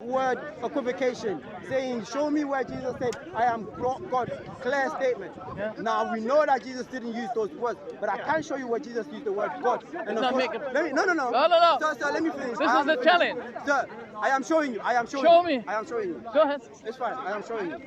word equivocation, saying, show me where Jesus said, I am God. Clear statement. Yeah. Now, we know that Jesus didn't use those words, but I can't show you where Jesus used the word God. And not course, making... No. Sir, let me finish. This is the challenge. Sir, I am showing you. Show me. I am showing you. Go ahead. It's fine. I am showing you.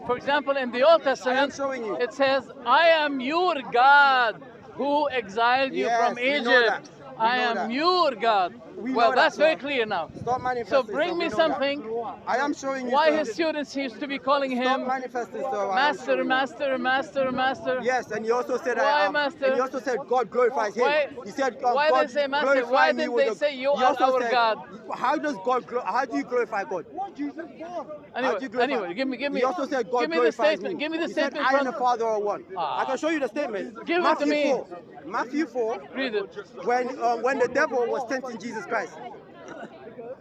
For example, in the Old Testament, I am showing you. It says, I am your God who exiled you from Egypt. I am your God. Well, that's very clear now. Stop manifesting. So bring me something. I am showing you. Why his students used to be calling him Stop manifesting, sir. Master. Yes, and he also said why master? And he also said God glorifies him. He said why God they say master? Why didn't they say you are our God? How does how do you glorify God? Anyway, give me. He also said God glorifies me. Give me the he statement. Said, I and the Father are one. I can show you the statement. Give it to me. Matthew 4. Read it. When the devil was tempting Jesus Christ.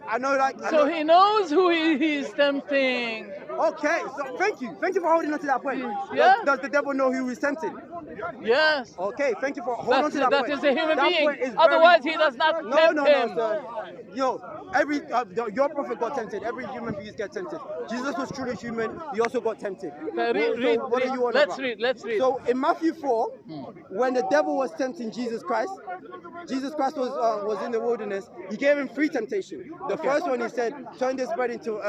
I know that. So he knows who he is tempting. Okay, so thank you for holding on to that point. Yeah. Does the devil know who he's tempting? Yes. Okay, thank you for holding on to that point. That is a human being. Otherwise, he does not tempt him. No, sir. Your prophet got tempted. Every human being gets tempted. Jesus was truly human. He also got tempted. What are you on about? Let's read. So in Matthew 4, when the devil was tempting Jesus Christ was in the wilderness. He gave him 3 temptations. The first one, he said, turn this bread into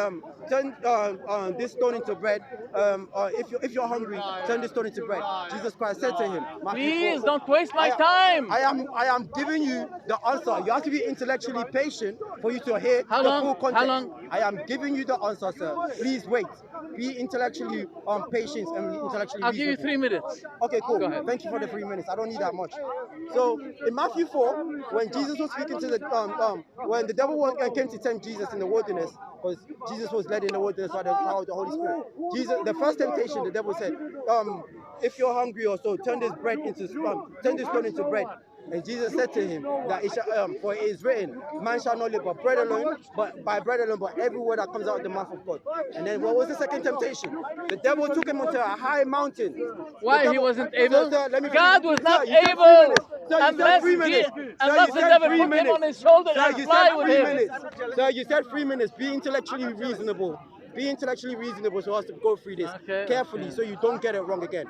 this stone into bread. If you're hungry, turn this stone into bread. Jesus Christ said to him, please don't waste my time. I am giving you the answer. You have to be intellectually patient for you to hear the full context. How long? I am giving you the answer, sir. Please wait. Be intellectually patient and intellectually I'll give you 3 minutes. Okay, cool. Thank you for the 3 minutes. I don't need that much. So in Matthew 4, when Jesus was speaking to when the devil came to tempt Jesus in the wilderness, because Jesus was led in the wilderness by the power of the Holy Spirit. The first temptation, the devil said, if you're hungry or so, turn this stone into bread. And Jesus said to him that for it is written, man shall not live by bread alone, but every word that comes out of the mouth of God. And then what was the second temptation? The devil took him onto a high mountain. Why he wasn't able? God was not able. Unless the devil put him on his shoulder and fly with him. Sir, you said 3 minutes. Be intellectually reasonable. Be intellectually reasonable so as to go through this carefully so you don't get it wrong again.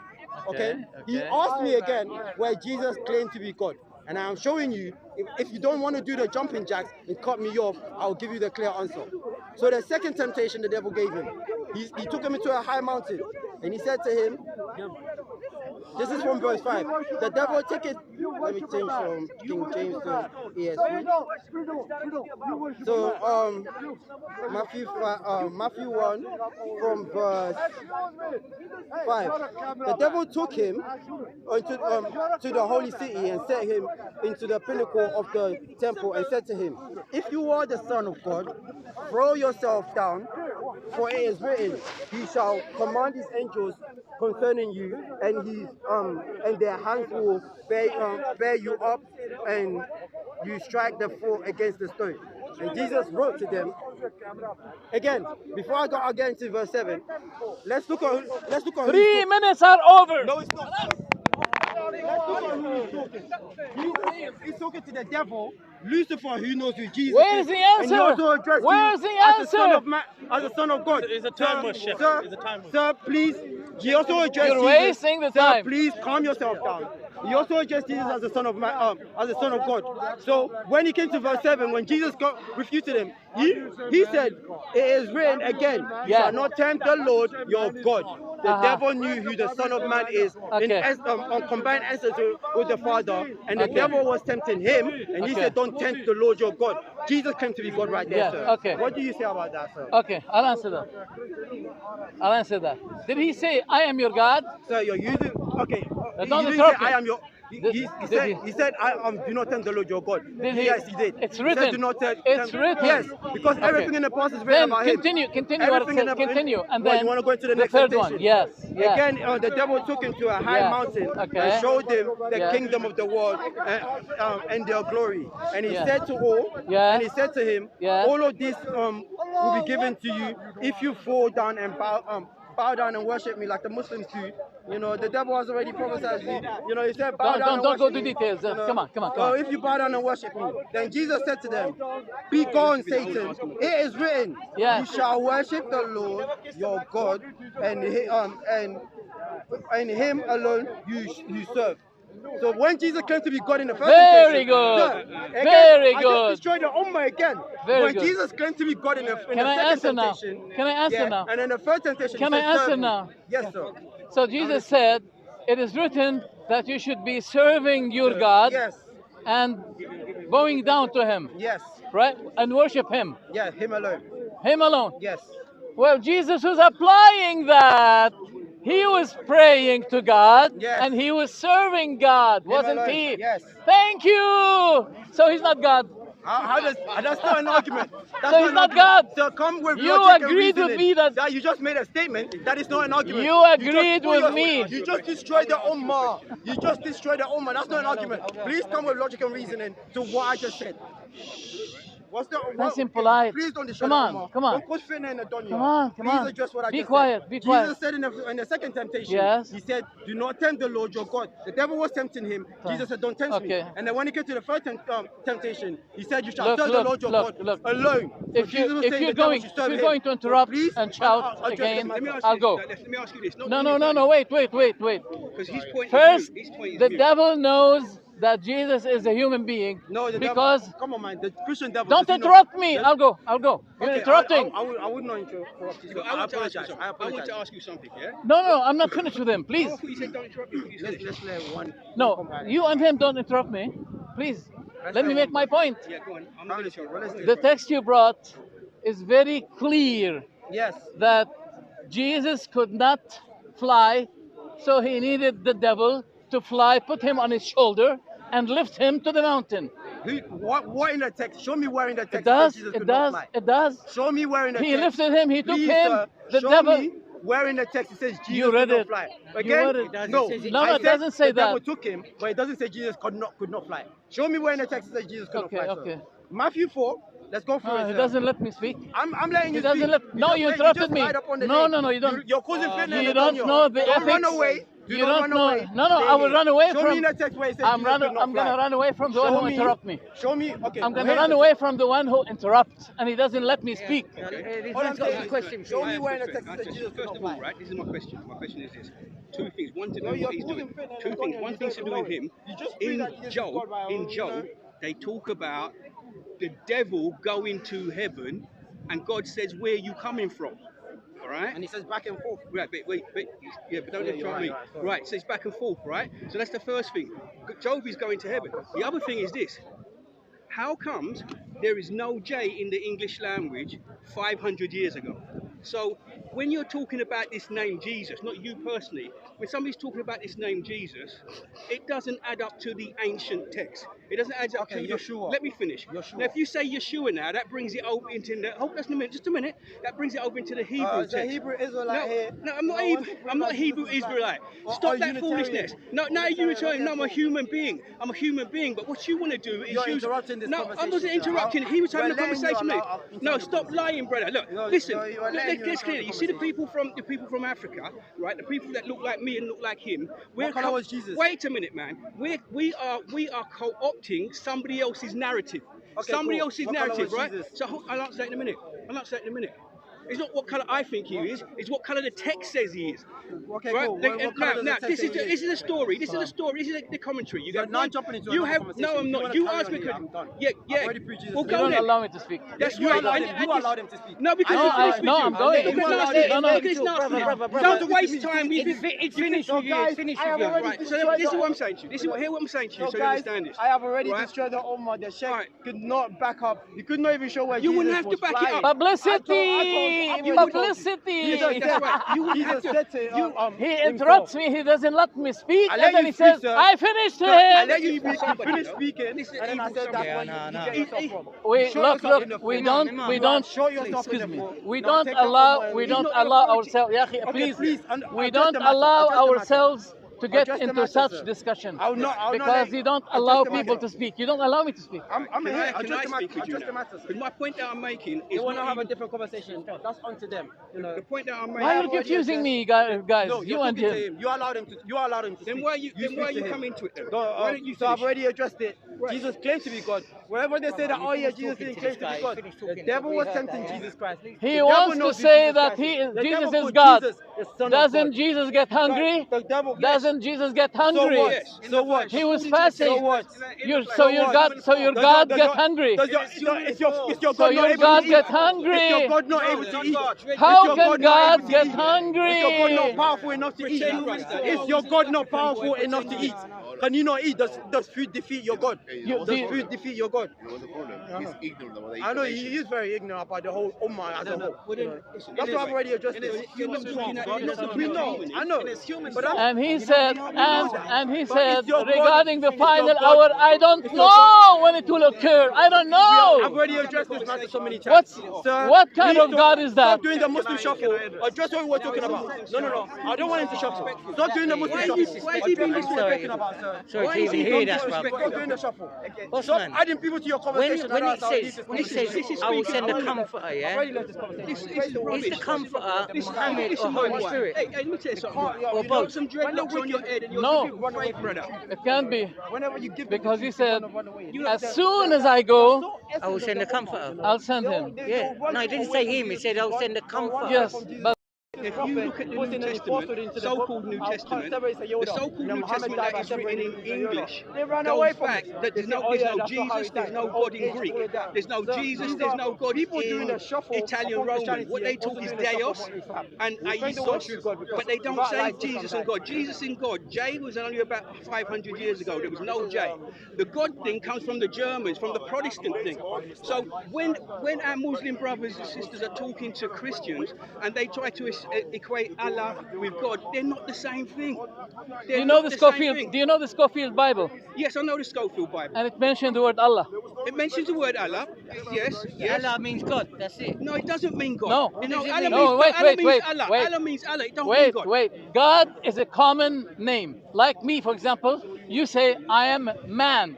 Okay? He asked me again where Jesus claimed to be God. And I'm showing you, if you don't want to do the jumping jacks and cut me off, I'll give you the clear answer. So the second temptation the devil gave him, he took him into a high mountain and he said to him, this is from verse 5. The devil took it. Let me change from King James to ESV. So Matthew 1 from verse 5. The devil took him to the holy city and set him into the pinnacle of the temple and said to him, if you are the Son of God, throw yourself down, for it is written, he shall command his angels concerning you, and their hands will bear you up, and you strike the foot against the stone. And Jesus wrote to them. Again, before I go again to verse 7, let's look at 3 minutes are over. No, it's not. He's talking to the devil, Lucifer, who knows who Jesus is. Where's the answer? Where's the answer? As a son of God. It's a timeless shift. Sir, please. He also addressed You're wasting the time. Sir, please calm yourself down. He also addressed Jesus as a son of God. So when he came to verse 7, when Jesus refuted him, he said, it is written again, you shall not tempt the Lord your God. The devil knew who the Son of Man is on combined essence with the Father, and the devil was tempting him, and he said, don't tempt the Lord your God. Jesus came to be God right there, sir. Okay. What do you say about that, sir? Okay, I'll answer that. Did he say, I am your God? Sir, you're using, okay. Don't he interrupt say, me. I am your... He said, do not tempt the Lord your God. Yes, he did. It's written. He said, do not tempt. It's written. Yes, because everything in the past is written about him. Continue Everything what it says. Continue. And then you want to go into the next third temptation? one. Yes. Again, the devil took him to a high mountain and showed him the kingdom of the world and their glory. And he said to all, and he said to him, all of this will be given to you if you fall down and bow down and worship me like the Muslims do, you know, the devil has already prophesied you. You know, he said, bow down and Don't go worship to me. details. You know? Come on. So if you bow down and worship me, then Jesus said to them, be gone, Satan. It is written, you shall worship the Lord your God, and him alone you serve. So when Jesus claimed to be God in the first Very temptation, good. again, Very I good. just destroyed the Ummah again. Very when good. Jesus claimed to be God in the Can I second answer now? temptation, Can I answer now? and then the third temptation, Can he I said, answer serve me. now? Yes, sir. So Jesus said, it is written that you should be serving your God Yes. and bowing down to him, Yes. right? And worship him. Yeah, him alone. Him alone. Yes. Well, Jesus was applying that. He was praying to God and he was serving God, wasn't alone. he? Yes. Thank you. So he's not God. How does that's not an argument? That's So he's not God. So come with You logic agreed and with me that you just made a statement. That is not an argument. you agreed with me. You just destroyed the Ummah. You just destroyed the Ummah. That's not an argument. Please come with logic and reasoning to what I just said. Nice and polite. Please don't destroy Come on, the Ummah. come on. Don't put fitna in the dunya. Come on. Please address what I just quiet, said. be quiet. Jesus said in the second temptation, Yes. he said, do not tempt the Lord your God. The devil was tempting him. Jesus said, don't tempt me. And then when he came to the third temptation, he said, you shall serve the Lord your God alone. So If you're going to interrupt and shout again, I'll go. Let me ask you this. No, wait. Because his point First, his point is the view. devil knows that Jesus is a human being. No, the because devil, come on, man. The Christian devil. don't interrupt me. I'll go. You're Okay, interrupting. I would not interrupt you. Look, I want to ask you something, yeah? No, I'm not finished with him. Please. I thought you said don't interrupt me. Let's let one. No, you and him don't interrupt me. Please. Let me make my point. Yeah, go on. I'm not going to interrupt. The text you brought is very clear. Yes. That Jesus could not fly, so he needed the devil to fly, put him on his shoulder, and lift him to the mountain. What in the text? Show me where in the text It does. Show me where in the text. He lifted him, he took Please, him, the show devil. Me where in the text it says Jesus You read could not it. fly. You read it. No, it doesn't say the devil that. took him, but it doesn't say Jesus could not fly. Show me where in the text it says Jesus could not fly. Okay. Matthew 4. Let's go through it. He doesn't let me speak. I'm letting you He doesn't speak. No, you interrupted me. No, you don't. You're causing fitna. You don't know the ethics. Run away. You don't know. No, I will run away from. Show me in the text where it says I'm gonna run away from the one who interrupts me. Show me. Okay. I'm gonna run away from the one who interrupts, and he doesn't let me speak. Show me where in the text it says Jesus could First not of all, fly. right, this is my question. My question is this. Two things. One, to know what he's doing. Two things. One thing to do with him. In Job, they talk about the devil going to heaven, and God says, where are you coming from? All right? And he says back and forth. Right, but don't interrupt me. Right, so it's back and forth, right? So that's the first thing. Job is going to heaven. The other thing is this. How comes there is no J in the English language 500 years ago? So when you're talking about this name Jesus, not you personally, when somebody's talking about this name Jesus, it doesn't add up to the ancient text. It doesn't add up to Yeshua. Let me finish. Yeshua. Now, if you say Yeshua now, that brings it over into the. Hold on just a minute. That brings it over into the Hebrew text. Hebrew Israelite here. No, I'm not Hebrew. I'm not a Hebrew Israelite. Stop that foolishness. No, you're Unitarian. No, I'm a human being. I'm a human being. But what you want to do is use. No, I wasn't interrupting. He was having a conversation with me. No, stop lying, brother. Look, listen. Let's clear. You see the people from Africa, right? The people that look like me and look like him. What color was Jesus? Wait a minute, man. We are co-opting somebody else's narrative. Okay, Somebody cool. else's What color narrative, was right? Jesus? So I'll answer that in a minute. It's not what colour I think he is. It's what colour the text says he is. Okay, right? cool. Now, this is a story. This is the commentary. You now jumping into you another have conversation. no, I'm not. You asked me. Yeah. You Well, go don't then. allow me to speak. That's You right. allowed him to speak. No, because No, I'm going. Look at this nasty. Don't waste time. It's finished with you. It's finished with you. Right. So this is what I'm saying to you. Hear what I'm saying to you, so you understand this. I have already Right? destroyed the Ummah. The Sheikh could not back up. He could not even show where You Jesus wouldn't have to was back it flying. up. Publicity. That's right. You wouldn't have Jesus to. said to He interrupts me. He doesn't let me speak, I and let then you he speak, says, sir. "I finished I let him." you speak. You finished speaking, This is and then I said that's where you get yourself from. Wait, Show look, yourself in the we floor. don't. Show yourself in Excuse the me. floor. We Now don't take that allow. Ummah We and don't leave. allow ourselves. Okay, Please, please, we address don't the matter, allow address the matter. ourselves to get Address the into matter, such sir. discussion I'll not because let- you don't address allow the people matter. to speak. You don't allow me to speak. I'm Can here. I Address speak with you the now? matter, sir. Because my point that I'm making They is want to not have a even different conversation. That's on to them. You know. the point that I'm Why are you making. confusing me, guys? No, You you're and talking to him. him. You allowed him to. You allowed him to Then speak. why you speak to him. come into it then? Go, Why don't you so I've finish? already addressed it. Right. Jesus claimed to be God. Wherever they say that, oh yeah, Jesus didn't claim to be God. The devil was tempting Jesus Christ. He The wants devil to knows who say Jesus that Christ is. The Jesus devil is called God. Jesus the Son of Doesn't God. Jesus get hungry? The devil. Doesn't Jesus get So hungry? what? Yes. So what? He was According to the fasting. So what? So your what? God, so your Does God your- get does your- hungry. Does your, is your So God not your able God to eat? gets hungry. Is your God not able to eat? How Is your can not God able to get eat? hungry? Is your God not powerful enough to eat? Is your God not powerful enough to eat? Can you not eat? Does food defeat your God? Does food defeat your God? You know what the problem? He's ignorant about the I know explanation. he is very ignorant about the whole Ummah as a whole. Well, you then, know. listen, That's why I've anyway, already addressed you're it. not looking at We know, I know. But I'm, And he said, and he But said, it's your God- regarding the it's your final God- hour, I don't it's your know when it will occur. I don't I've know. already addressed this matter so many times. Sir, What kind please of God is that? Stop doing the Muslim shuffle. Address what we were talking about. No. I don't want him to shuffle. Stop doing the Muslim shuffle. Why is he being Address what we're talking disrespectful? about, sir. Sorry Why to is even he hear being that, bruv. disrespectful? Stop doing the shuffle. Osman, Stop adding people to your conversation. when and it I'll leave says, this when it conversation. says, This is I will speaking. send a I've already comforter, I've yeah? already left this conversation. This is Is rubbish. the comforter Listen, Muhammad listen, or Holy Spirit? Hey, let me tell you something. Or You both? got some dreadlocks on your head and you're No. some fake brother. It can't be. Whenever you give Because he said, run away. as soon as I go, I will send a comforter. I'll send him. Yeah. No, he didn't say him. He said, I'll send a comforter. Yes, but If you look at the New Testament, so-called New Testament, the so-called New Testament that is written in English goes back that there's no Jesus, there's no God in Greek, there's no Jesus, there's no God in Italian Roman. What they talk is Deus and Isos, but they don't say Jesus and God. Jesus and God, J was only about 500 years ago. There was no J. The God thing comes from the Germans, from the Protestant thing. So when our Muslim brothers and sisters are talking to Christians and they try to equate Allah with God, they're not the same thing. do you know the Scofield? Do you know the Scofield Bible? Yes, I know the Schofield Bible. And it mentioned the word Allah. It mentions the word Allah. Yes, yes. Allah means God. That's it. No, it doesn't mean God. No. Allah No, means, Allah means wait. Allah. Allah means Allah. It don't mean Wait, God. wait. God is a common name. Like me, for example, you say, I am man.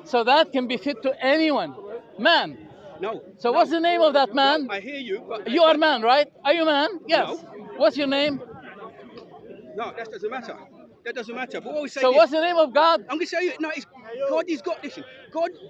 So that can be fit to anyone. Man. No. So no. what's the name of that man? I hear you, but You are man, right? Are you man? Yes. No. What's your name? No, that doesn't matter. That doesn't matter. But what we say So this, what's the name of God? I'm gonna tell you, no, it's God is God. Listen,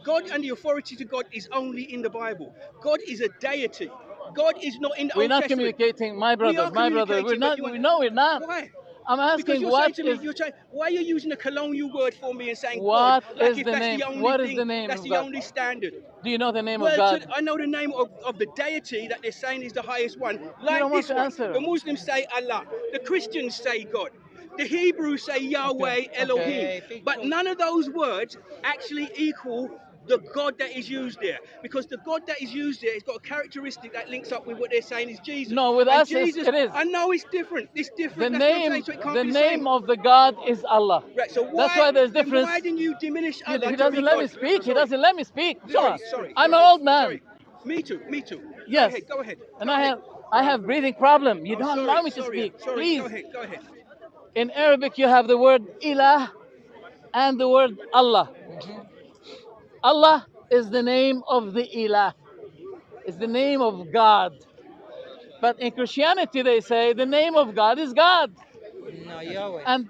God and the authority to God is only in the Bible. God is a deity. God is not in the We're Old not Testament. communicating, my We brother. are My brother. communicating, We're not. but you We know we're not. Why? I'm Because asking you're what saying to is me, why are you using a colonial word for me and saying What God? Like is if the that's name? the only What is thing, the name that's of the God? only standard. Do you know the name Well, of God? I know the name of the deity that they're saying is the highest one. Like don't want this to one. answer. The Muslims say Allah. The Christians say God. The Hebrews say Yahweh, Elohim. But none of those words actually equal the God that is used there. Because the God that is used there has got a characteristic that links up with what they're saying is Jesus. No, with and us Jesus, it is. I know it's different. It's The different. That's what I'm saying. So it can't the be the same. name of the God is Allah. Right, so That's why there's then difference. why didn't you diminish Allah He to doesn't be let God? me speak. He doesn't let me speak. Sorry. I'm an old man. Sorry. Me too. Yes. Go ahead. And Go I ahead. have breathing problem. You Oh, don't sorry, allow me to sorry, speak. sorry. Please. Go ahead. In Arabic, you have the word ilah and the word Allah. Allah is the name of the ilah. It's the name of God. But in Christianity, they say the name of God is God. No, Yahweh. And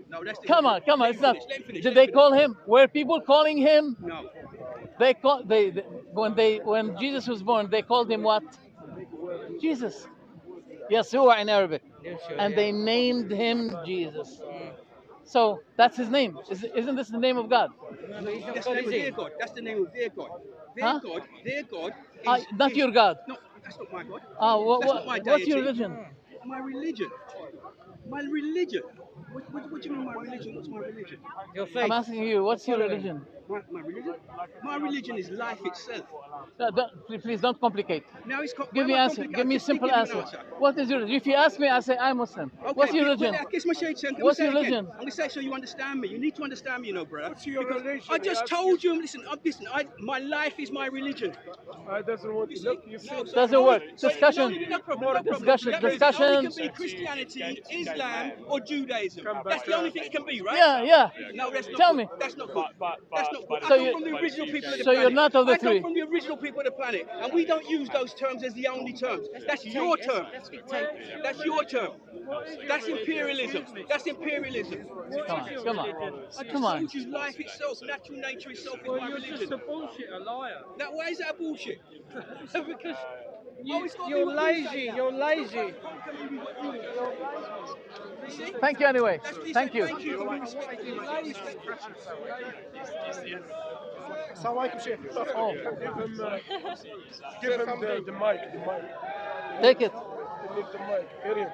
No, that's the come on, Let it's him not. finish, let him finish, Did let they him call him? Were people calling him? No. They when Jesus was born, they called him what? Jesus. Yeshua in Arabic. And they named him Jesus. So that's his name. Isn't this the name of God? That's the name of their God. That's the name of their God. Huh? Their God Not your God. No, that's not my God. That's not my what's your deity. religion? My religion. My religion. What do you mean my religion? What's my religion? Your faith. I'm asking you, what's your religion? My religion? My religion is life itself. No, please don't complicate. Now it's Give me answer. Give me simple answer. What is your religion? If you ask me, I say I'm Muslim. Okay, What's your religion? What's your religion? I'm gonna say it so you understand me. You need to understand me, you know, brother. What's your religion? I just told you. Listen, my life is my religion. Doesn't work. Look, you see. Doesn't work. Discussion. No problem. Discussion. That means it only Discussion. can be Christianity, Islam, or Judaism. That's the only thing it can be, right? Yeah. No, that's not Tell good. me. That's not good. That's not good. So I come from the original people of the so planet. you're not of the I come three. from the original people of the planet, and we don't use those terms as the only terms. That's your term. That's your term. That's imperialism. That's imperialism. Come on. I just Come on. told you life itself, natural nature itself is my religion. Just a bullshit, a liar. That why is that bullshit? Because It's gotta be you're what you lazy. say now. You're lazy. You see? Thank you anyway. That's what he Thank said. you. Thank you for being respectful. Assalamu alaikum, Sheikh. Oh, Give him the mic. The mic. take it. Give the mic. Period.